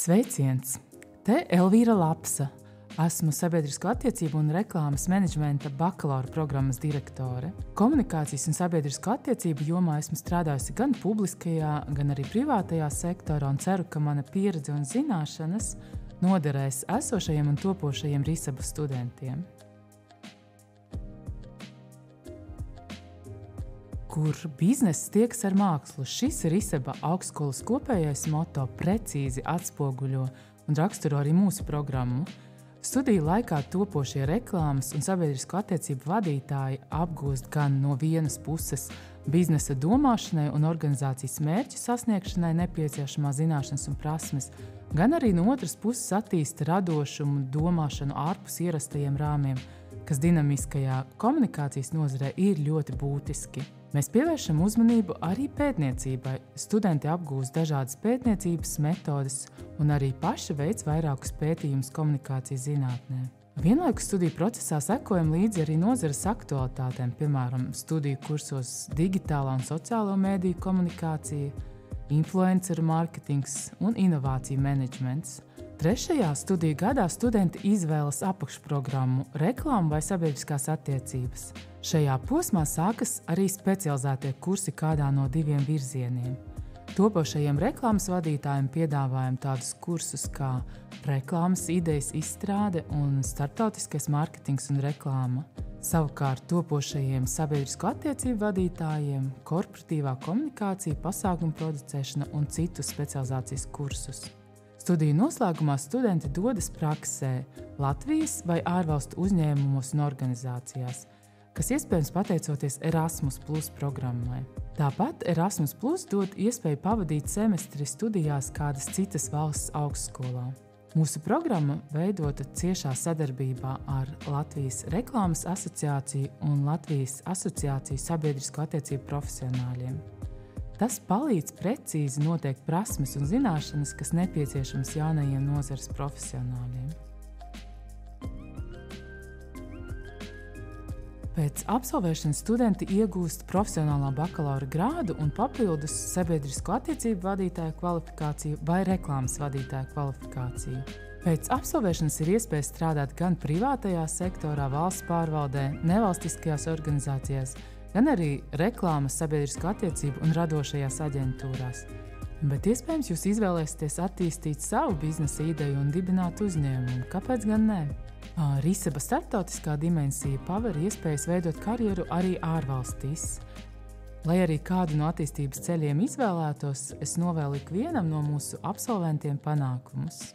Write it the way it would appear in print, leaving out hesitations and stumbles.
Sveiciens! Te Elvīra Lapsa. Esmu sabiedrisko attiecību un reklāmas menedžmenta bakalaura programmas direktore. Komunikācijas un sabiedrisko attiecību jomā esmu strādājusi gan publiskajā, gan arī privātajā sektorā un ceru, ka mana pieredze un zināšanas noderēs esošajiem un topošajiem RISABA studentiem. Kur bizness tiekas ar mākslu, šis RISABA augstskolas kopējais moto precīzi atspoguļo un raksturo arī mūsu programmu. Studiju laikā topošie reklāmas un sabiedrisko attiecību vadītāji apgūst gan no vienas puses biznesa domāšanai un organizācijas mērķu sasniegšanai nepieciešamās zināšanas un prasmes, gan arī no otras puses attīsta radošumu domāšanu ārpus ierastajiem rāmjiem, kas dinamiskajā komunikācijas nozarē ir ļoti būtiski. Mēs pievēršam uzmanību arī pētniecībai. Studenti apgūst dažādas pētniecības metodes un arī paši veic vairākus pētījumus komunikācijas zinātnē. Vienlaikus studiju procesā sekojam līdzi arī nozares aktualitātēm, piemēram, studiju kursos digitālā un sociālo mēdīju komunikācija, influenceru mārketings un inovāciju menedžments. Trešajā studiju gadā studenti izvēlas apakšprogrammu reklāmu vai sabiedriskās attiecības. Šajā posmā sākas arī specializētie kursi kādā no diviem virzieniem. Topošajiem reklāmas vadītājiem piedāvājam tādus kursus kā reklāmas idejas izstrāde un starptautiskais mārketings un reklāma. Savukārt topošajiem sabiedrisko attiecību vadītājiem korporatīvā komunikācija, pasākumu producēšana un citus specializācijas kursus. Studiju noslēgumā studenti dodas praksē Latvijas vai ārvalstu uzņēmumos un organizācijās, kas iespējams pateicoties Erasmus+ programmai. Tāpat Erasmus+ dod iespēju pavadīt semestri studijās kādas citas valsts augstskolā. Mūsu programma veidota ciešā sadarbībā ar Latvijas reklāmas asociāciju un Latvijas asociāciju sabiedrisko attiecību profesionāļiem. Tas palīdz precīzi noteikt prasmes un zināšanas, kas nepieciešamas jaunajiem nozares profesionāļiem. Pēc absolvēšanas studenti iegūst profesionālā bakalaura grādu un papildus sabiedrisko attiecību vadītāju kvalifikāciju vai reklāmas vadītāju kvalifikāciju. Pēc absolvēšanas ir iespēja strādāt gan privātajā sektorā, valsts pārvaldē, nevalstiskajās organizācijās, gan arī reklāmas, sabiedrisko attiecību un radošajās aģentūrās. Bet iespējams jūs izvēlēsieties attīstīt savu biznesa ideju un dibināt uzņēmumu. Kāpēc gan ne? RISABA starptautiskā dimensija paver iespējas veidot karjeru arī ārvalstīs. Lai arī kādu no attīstības ceļiem izvēlētos, es novēlu ikvienam no mūsu absolventiem panākumus.